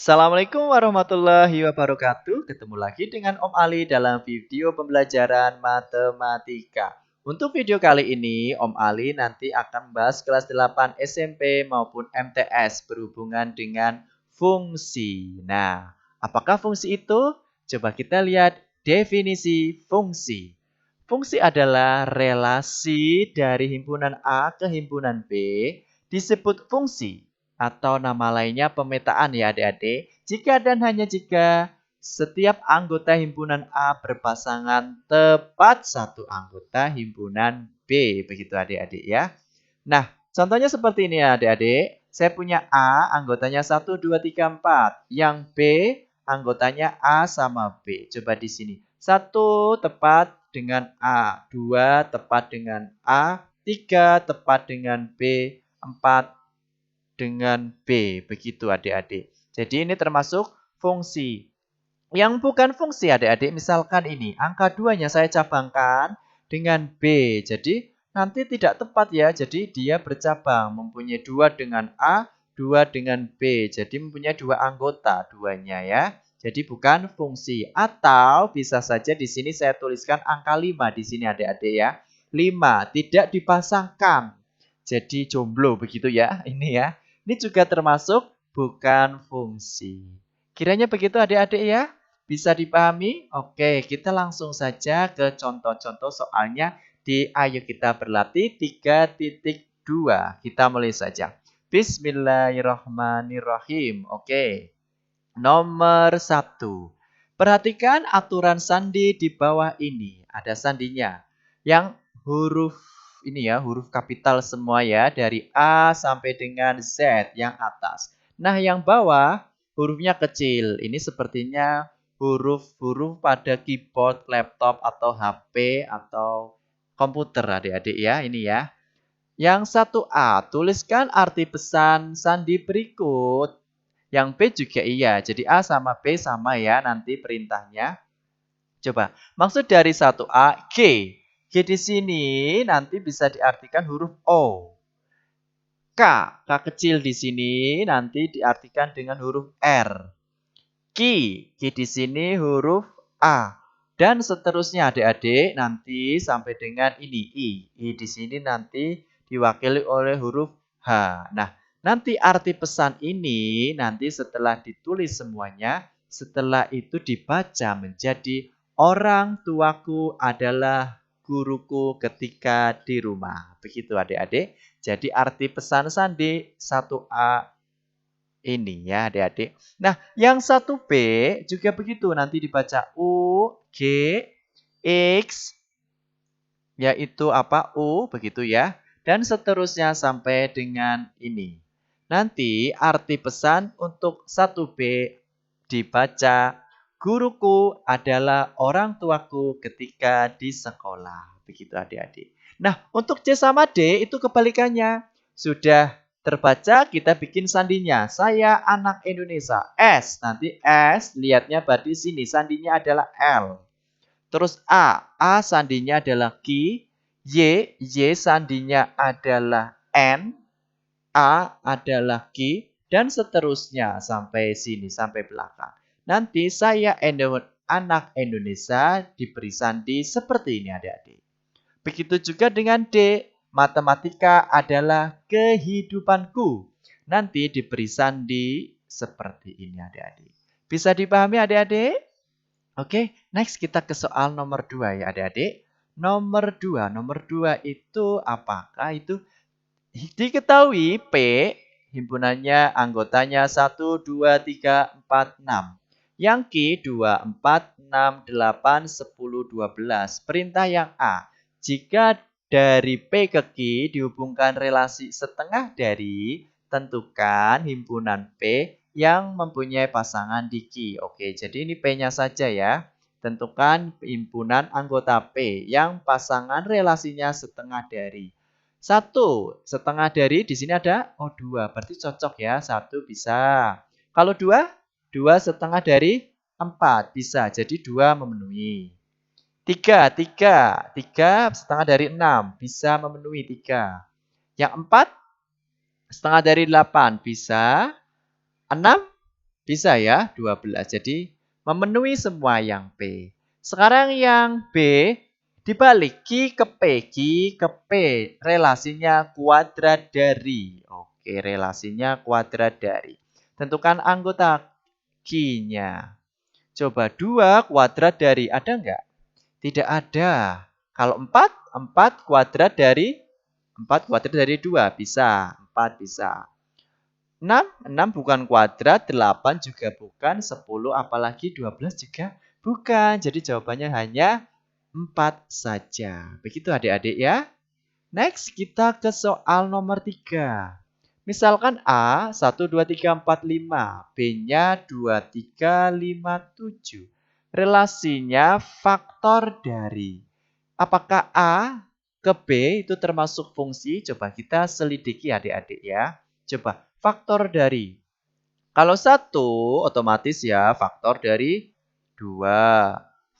Assalamualaikum warahmatullahi wabarakatuh. Ketemu lagi dengan Om Ali dalam video pembelajaran matematika. Untuk video kali ini, Om Ali nanti akan membahas kelas 8 SMP maupun MTS berhubungan dengan fungsi. Nah, apakah fungsi itu? Coba kita lihat definisi fungsi. Fungsi adalah relasi dari himpunan A ke himpunan B disebut fungsi atau nama lainnya pemetaan ya adik-adik. Jika dan hanya jika setiap anggota himpunan A berpasangan tepat satu anggota himpunan B. Begitu adik-adik ya. Nah, contohnya seperti ini ya adik-adik. Saya punya A, anggotanya 1, 2, 3, 4. Yang B, anggotanya A sama B. Coba di sini. 1 tepat dengan A. 2 tepat dengan A. 3 tepat dengan B. 4 dengan B. Begitu adik-adik. Jadi ini termasuk fungsi. Yang bukan fungsi adik-adik, misalkan ini. Angka 2-nya saya cabangkan dengan B. Jadi nanti tidak tepat ya. Jadi dia bercabang. Mempunyai 2 dengan A, 2 dengan B. Jadi mempunyai 2 anggota duanya ya. Jadi bukan fungsi. Atau bisa saja di sini saya tuliskan angka 5 di sini adik-adik ya. 5 tidak dipasangkan. Jadi jomblo begitu ya. Ini ya. Ini juga termasuk bukan fungsi. Kiranya begitu adik-adik ya. Bisa dipahami? Oke, kita langsung saja ke contoh-contoh soalnya di Ayo Kita Berlatih 3.2. Kita mulai saja. Bismillahirrahmanirrahim. Oke, nomor 1. Perhatikan aturan sandi di bawah ini. Ada sandinya. Yang huruf ini ya, huruf kapital semua ya. Dari A sampai dengan Z yang atas. Nah, yang bawah hurufnya kecil. Ini sepertinya huruf-huruf pada keyboard, laptop, atau HP, atau komputer adik-adik ya. Ini ya. Yang 1A, tuliskan arti pesan sandi berikut. Yang B juga iya. Jadi A sama B sama ya nanti perintahnya. Coba, maksud dari 1A, G. G di sini nanti bisa diartikan huruf O. K. K kecil di sini nanti diartikan dengan huruf R. Ki di sini huruf A. Dan seterusnya adik-adik nanti sampai dengan ini I. I di sini nanti diwakili oleh huruf H. Nah, nanti arti pesan ini nanti setelah ditulis semuanya, setelah itu dibaca menjadi orang tuaku adalah guruku ketika di rumah. Begitu adik-adik. Jadi arti pesan sandi 1A ini ya adik-adik. Nah, yang 1B juga begitu. Nanti dibaca U, G, X, yaitu apa? U, begitu ya. Dan seterusnya sampai dengan ini. Nanti arti pesan untuk 1B dibaca, guruku adalah orang tuaku ketika di sekolah. Begitu adik-adik. Nah, untuk C sama D itu kebalikannya. Sudah terbaca, kita bikin sandinya. Saya anak Indonesia. S. Nanti S, lihatnya berarti sini. Sandinya adalah L. Terus A. A sandinya adalah Q. Y. Y sandinya adalah N. A adalah Q. Dan seterusnya sampai sini, sampai belakang. Nanti saya anak Indonesia diberi sandi seperti ini adik-adik. Begitu juga dengan D. Matematika adalah kehidupanku. Nanti diberi sandi seperti ini adik-adik. Bisa dipahami adik-adik? Oke, next kita ke soal nomor 2 ya adik-adik. Nomor 2 itu apakah itu? Diketahui P himpunannya anggotanya 1, 2, 3, 4, 6. Yang Q 2, 4, 6, 8, 10, 12. Perintah yang A. Jika dari P ke Q dihubungkan relasi setengah dari, tentukan himpunan P yang mempunyai pasangan di Q. Oke, jadi ini P-nya saja ya. Tentukan himpunan anggota P yang pasangan relasinya setengah dari. 1 setengah dari di sini ada 2. Berarti cocok ya. 1 bisa. Kalau 2? 2 setengah dari 4 bisa. Jadi 2 memenuhi. 3 setengah dari 6 bisa memenuhi 3. Yang 4 setengah dari 8 bisa. 6 Bisa ya, 12. Jadi memenuhi semua yang P. Sekarang yang B dibalik Q ke P. Q ke P relasinya kuadrat dari. Oke, relasinya kuadrat dari. Tentukan anggota Q-nya. Coba 2 kuadrat dari. Ada nggak? Tidak ada. Kalau 4, 4 kuadrat dari 4 kuadrat dari 2. Bisa. 4 bisa. 6, 6 bukan kuadrat, 8 juga bukan, 10 apalagi 12 juga bukan. Jadi jawabannya hanya 4 saja. Begitu adik-adik ya. Next kita ke soal nomor 3. Misalkan A 1, 2, 3, 4, 5. B-nya 2, 3, 5, 7. Relasinya faktor dari. Apakah A ke B itu termasuk fungsi? Coba kita selidiki adik-adik ya. Coba faktor dari. Kalau 1 otomatis ya faktor dari 2.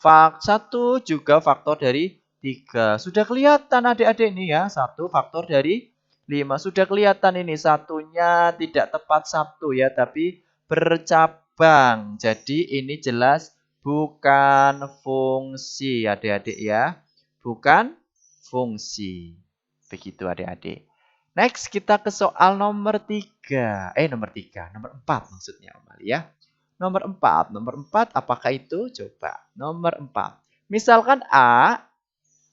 1 juga faktor dari 3. Sudah kelihatan adik-adik ini ya. 1 faktor dari 5. Sudah kelihatan ini satunya tidak tepat 1 ya. Tapi bercabang. Jadi ini jelas bukan fungsi adik-adik ya. Bukan fungsi. Begitu adik-adik. Next kita ke soal nomor 3. Nomor 4 maksudnya Om Ali ya. Nomor 4 apakah itu? Coba. Nomor 4. Misalkan A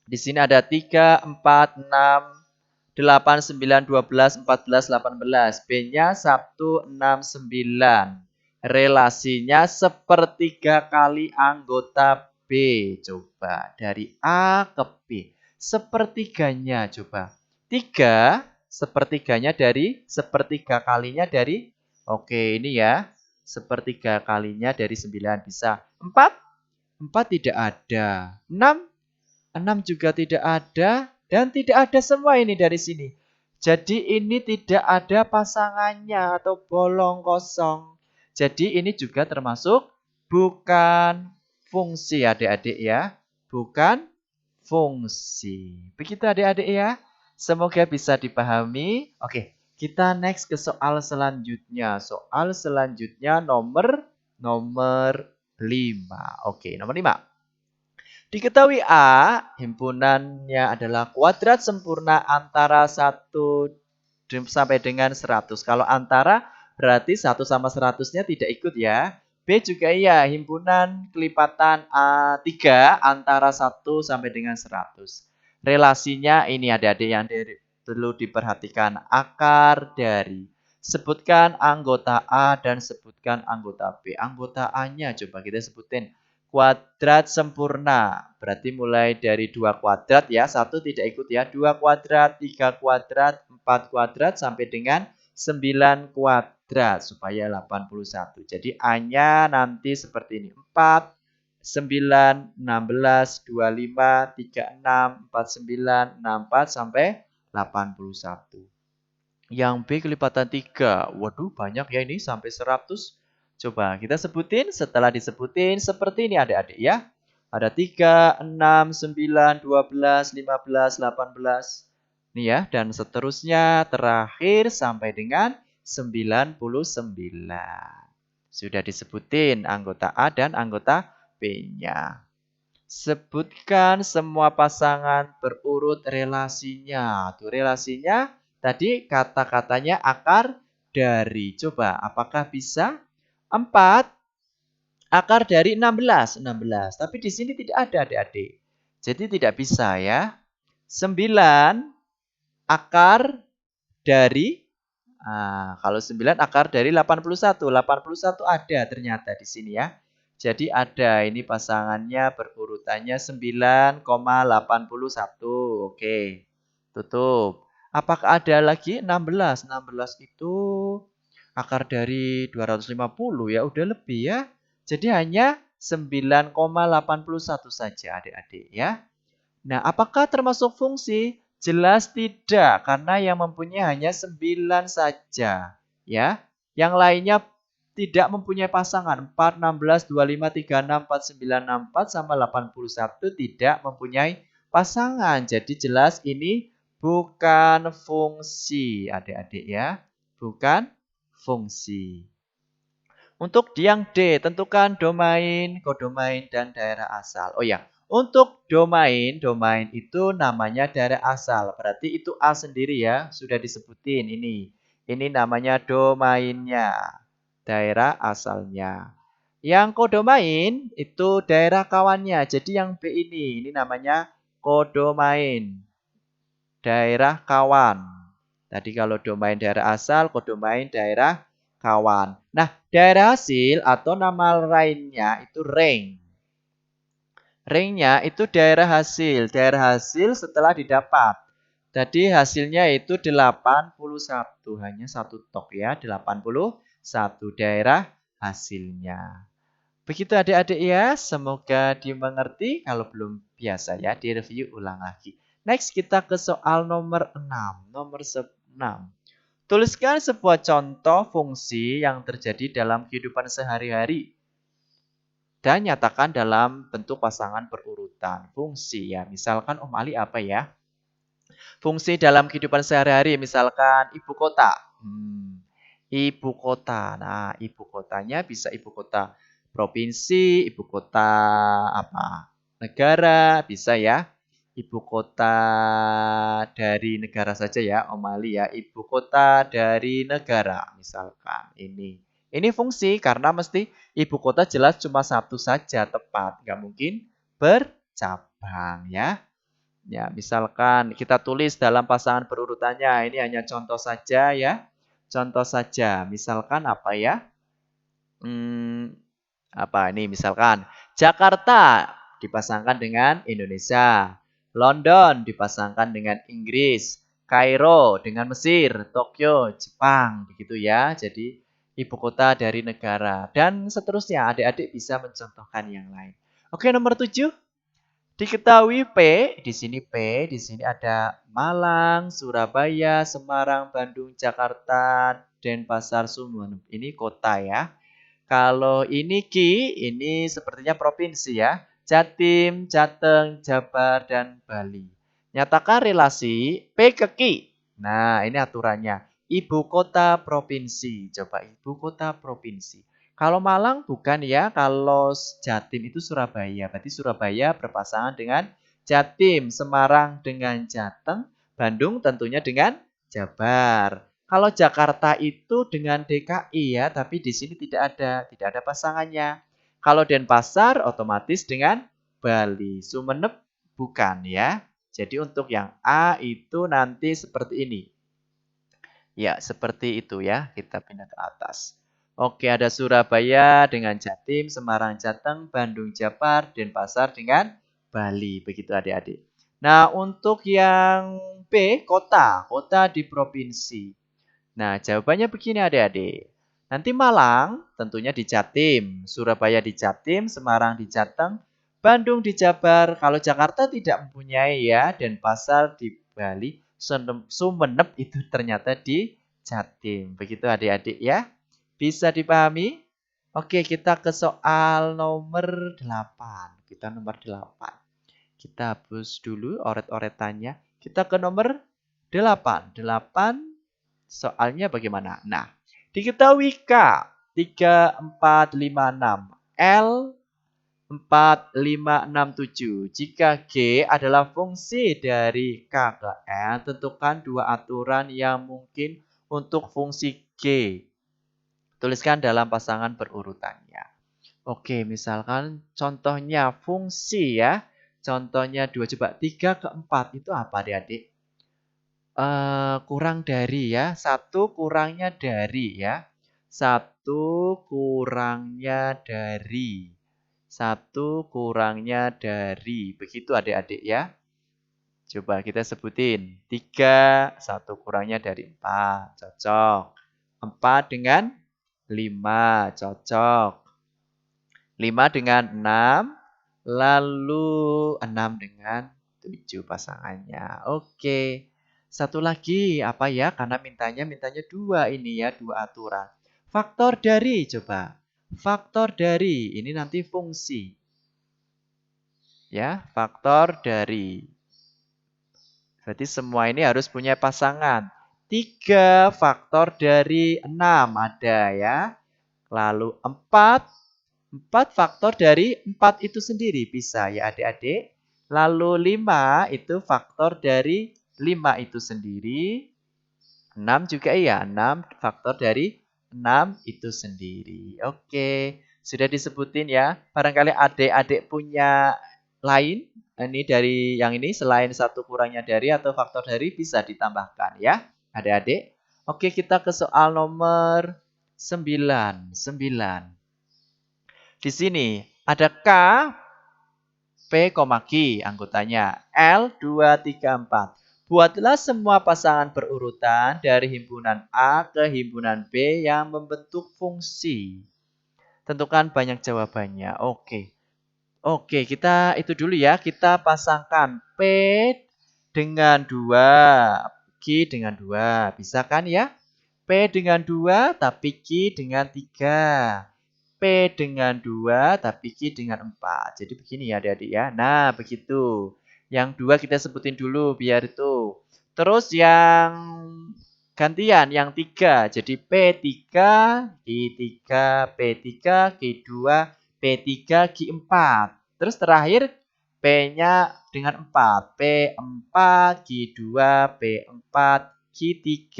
di sini ada 3, 4, 6, 8, 9, 12, 14, 18. B-nya 1, 6, 9. Relasinya sepertiga kali anggota B. Coba dari A ke B. Sepertiganya coba. 3 sepertiganya dari sepertiga kalinya dari. Oke, ini ya. Sepertiga kalinya dari 9 bisa. 4 4 tidak ada. 6 6 juga tidak ada. Dan tidak ada semua ini dari sini. Jadi ini tidak ada pasangannya atau bolong kosong. Jadi ini juga termasuk bukan fungsi adik-adik ya. Bukan fungsi. Begitu adik-adik ya. Semoga bisa dipahami. Oke, kita next ke soal selanjutnya. Soal selanjutnya nomor 5. Oke, nomor 5. Diketahui A, himpunannya adalah kuadrat sempurna antara 1 sampai dengan 100. Kalau antara berarti 1 sama 100-nya tidak ikut ya. B juga iya, himpunan kelipatan A3 antara 1 sampai dengan 100. Relasinya ini adik-adik yang perlu diperhatikan. Akar dari. Sebutkan anggota A dan sebutkan anggota B. Anggota A-nya coba kita sebutin. Kuadrat sempurna. Berarti mulai dari 2 kuadrat ya. 1 tidak ikut ya. 2 kuadrat, 3 kuadrat, 4 kuadrat sampai dengan 9 kuadrat. Supaya 81. Jadi A-nya nanti seperti ini. 4, 9, 16, 25, 36, 49, 64 sampai 81. Yang B kelipatan 3. Waduh banyak ya ini sampai 100. Coba kita sebutin, setelah disebutin seperti ini adik-adik ya. Ada 3, 6, 9, 12, 15, 18. Nih ya, dan seterusnya terakhir sampai dengan 99. Sudah disebutin anggota A dan anggota B-nya. Sebutkan semua pasangan berurut relasinya. Tuh relasinya tadi kata-katanya akar dari. Coba apakah bisa? 4 akar dari 16. 16. Tapi di sini tidak ada adik-adik. Jadi tidak bisa ya. 9 akar dari. Kalau 9 akar dari 81. 81 ada ternyata di sini ya. Jadi ada ini pasangannya berurutannya 9,81. Oke. Tutup. Apakah ada lagi 16? 16 itu akar dari 250 ya, udah lebih ya. Jadi hanya 9,81 saja adik-adik ya. Nah, apakah termasuk fungsi? Jelas tidak, karena yang mempunyai hanya 9 saja. Ya, yang lainnya tidak mempunyai pasangan. 4, 16, 25, 36, 49, 64 sama 81 tidak mempunyai pasangan. Jadi jelas ini bukan fungsi, adik-adik ya. Bukan fungsi. Untuk yang D, tentukan domain, kodomain, dan daerah asal. Oh ya, untuk domain itu namanya daerah asal. Berarti itu A sendiri ya, sudah disebutin ini. Ini namanya domainnya, daerah asalnya. Yang kodomain itu daerah kawannya. Jadi yang B ini namanya kodomain, daerah kawan. Tadi kalau domain daerah asal, kodomain daerah kawan. Nah, daerah hasil atau nama lainnya itu range. Range-nya itu daerah hasil. Daerah hasil setelah didapat. Jadi hasilnya itu 81. Hanya satu tok ya, 81 daerah hasilnya. Begitu adik-adik ya, semoga dimengerti. Kalau belum biasa ya, direview ulang lagi. Next kita ke soal nomor 6. Nomor 6. Tuliskan sebuah contoh fungsi yang terjadi dalam kehidupan sehari-hari dan nyatakan dalam bentuk pasangan berurutan. Fungsi ya, misalkan Om Ali apa ya? Fungsi dalam kehidupan sehari-hari, misalkan ibu kota. Ibu kota. Nah, ibu kotanya bisa ibu kota provinsi, ibu kota apa? Negara, bisa ya. Ibu kota dari negara saja ya, Om Ali ya. Ibu kota dari negara, misalkan ini. Ini fungsi karena mesti ibu kota jelas cuma satu saja tepat, nggak mungkin bercabang ya. Ya, misalkan kita tulis dalam pasangan berurutannya, ini hanya contoh saja ya. Contoh saja, misalkan apa ya? Apa ini misalkan Jakarta dipasangkan dengan Indonesia, London dipasangkan dengan Inggris, Kairo dengan Mesir, Tokyo, Jepang, begitu ya. Jadi ibu kota dari negara dan seterusnya. Adik-adik bisa mencontohkan yang lain. Oke, nomor 7. Diketahui di sini ada Malang, Surabaya, Semarang, Bandung, Jakarta, Denpasar, Sumeneb. Ini kota ya. Kalau ini Ki, ini sepertinya provinsi ya. Jatim, Jateng, Jabar, dan Bali. Nyatakan relasi P ke Ki. Nah, ini aturannya. Ibu kota provinsi. Coba ibu kota provinsi. Kalau Malang bukan ya. Kalau Jatim itu Surabaya. Berarti Surabaya berpasangan dengan Jatim. Semarang dengan Jateng. Bandung tentunya dengan Jabar. Kalau Jakarta itu dengan DKI ya, tapi di sini tidak ada pasangannya. Kalau Denpasar otomatis dengan Bali. Sumeneb bukan ya. Jadi untuk yang A itu nanti seperti ini. Ya, seperti itu ya. Kita pindah ke atas. Oke, ada Surabaya dengan Jatim, Semarang, Jateng, Bandung, Jabar, Denpasar dengan Bali. Begitu adik-adik. Nah, untuk yang B, kota. Kota di provinsi. Nah, jawabannya begini adik-adik. Nanti Malang tentunya di Jatim, Surabaya di Jatim, Semarang di Jateng, Bandung di Jabar. Kalau Jakarta tidak mempunyai ya, Denpasar di Bali, Sumeneb itu ternyata di Jatim. Begitu adik-adik ya. Bisa dipahami? Oke, kita ke soal nomor 8. Kita nomor 8. Kita hapus dulu oret-oretannya. Kita ke nomor 8. 8 soalnya bagaimana? Nah, diketahui K 3456, L 4567. Jika G adalah fungsi dari K ke L, tentukan dua aturan yang mungkin untuk fungsi G. Tuliskan dalam pasangan berurutannya. Oke, misalkan contohnya fungsi ya. Contohnya 2, coba 3 ke 4 itu apa adik-adik? Kurang dari ya, 1 kurangnya dari ya. 1 kurangnya dari. 1 kurangnya dari. Begitu adik-adik ya. Coba kita sebutin. 3, 1 kurangnya dari 4. Cocok. 4 dengan 5. Cocok. 5 dengan 6. Lalu 6 dengan 7 pasangannya. Oke. Satu lagi apa ya? Karena mintanya 2 ini ya, 2 aturan. Faktor dari coba. Faktor dari ini nanti fungsi. Ya, faktor dari. Berarti semua ini harus punya pasangan. 3 faktor dari 6 ada ya. Lalu 4 faktor dari 4 itu sendiri. Bisa ya adik-adik. Lalu 5 itu faktor dari 5 itu sendiri. 6 juga iya. 6 faktor dari 6 itu sendiri. Oke. Sudah disebutin ya. Barangkali adik-adik punya lain. Ini dari yang ini selain 1 kurangnya dari atau faktor dari bisa ditambahkan ya. Adik-adik. Oke, kita ke soal nomor 9. Di sini ada K, P, Q anggotanya. L, 2, 3, 4. Buatlah semua pasangan berurutan dari himpunan A ke himpunan B yang membentuk fungsi. Tentukan banyak jawabannya. Oke. Oke, kita itu dulu ya. Kita pasangkan P dengan 2, Q dengan 2. Bisa kan ya? P dengan 2 tapi Q dengan 3. P dengan 2 tapi Q dengan 4. Jadi begini ya adik-adik ya. Nah begitu. Yang 2 kita sebutin dulu biar itu. Terus yang gantian yang 3. Jadi P3, Q3, P3, Q2, P3, Q4. Terus terakhir P-nya dengan 4. P4, Q2, P4, Q3,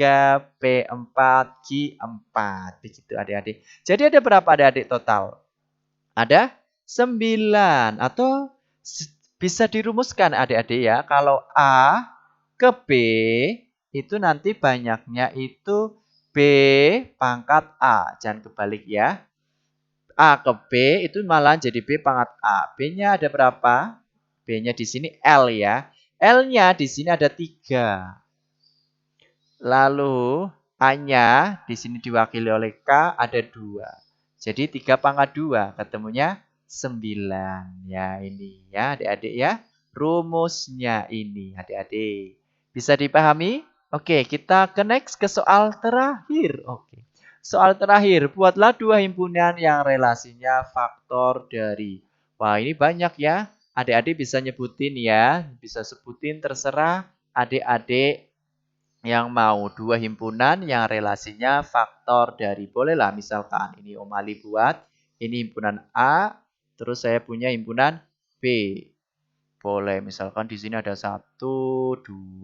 P4, Q4. Begitu adik-adik. Jadi ada berapa adik-adik total? Ada 9. Atau bisa dirumuskan adik-adik ya. Kalau A ke B itu nanti banyaknya itu B pangkat A. Jangan kebalik ya. A ke B itu malah jadi B pangkat A. B-nya ada berapa? B-nya di sini L ya. L-nya di sini ada 3. Lalu A-nya di sini diwakili oleh K ada 2. Jadi 3 pangkat 2 ketemunya 9. Ya ini ya adik-adik ya. Rumusnya ini adik-adik. Bisa dipahami? Oke, kita ke next ke soal terakhir. Oke. Soal terakhir, buatlah 2 himpunan yang relasinya faktor dari. Wah, ini banyak ya. Adik-adik bisa nyebutin ya. Bisa sebutin terserah adik-adik yang mau 2 himpunan yang relasinya faktor dari. Bolehlah misalkan ini Om Ali buat. Ini himpunan A. Terus saya punya himpunan B. Boleh misalkan di sini ada 1, 2,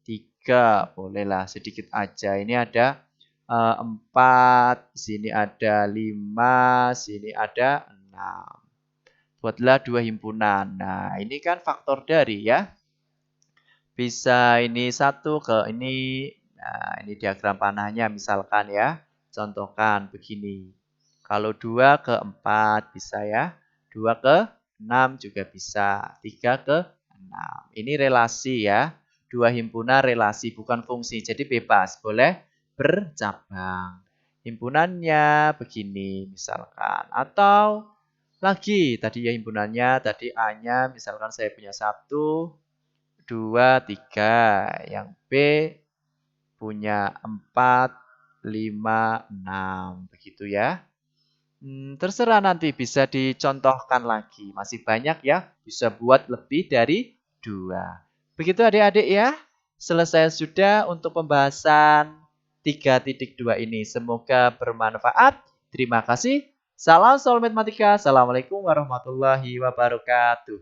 3. Bolehlah sedikit aja. Ini ada 4. Sini ada 5. Sini ada 6. Buatlah 2 himpunan. Nah ini kan faktor dari ya. Bisa ini 1 ke ini. Nah, ini diagram panahnya misalkan ya. Contohkan begini. Kalau 2 ke 4 bisa ya. 2 ke 6 juga bisa. 3 ke 6. Ini relasi ya. 2 himpunan relasi bukan fungsi. Jadi bebas. Boleh bercabang. Himpunannya begini misalkan. Atau lagi tadi ya himpunannya. Tadi A-nya misalkan saya punya 1. 2, 3. Yang B punya 4, 5, 6. Begitu ya. Terserah nanti bisa dicontohkan lagi. Masih banyak ya. Bisa buat lebih dari 2. Begitu adik-adik ya. Selesai sudah untuk pembahasan 3.2 ini. Semoga bermanfaat. Terima kasih. Salam soal matematika. Assalamualaikum warahmatullahi wabarakatuh.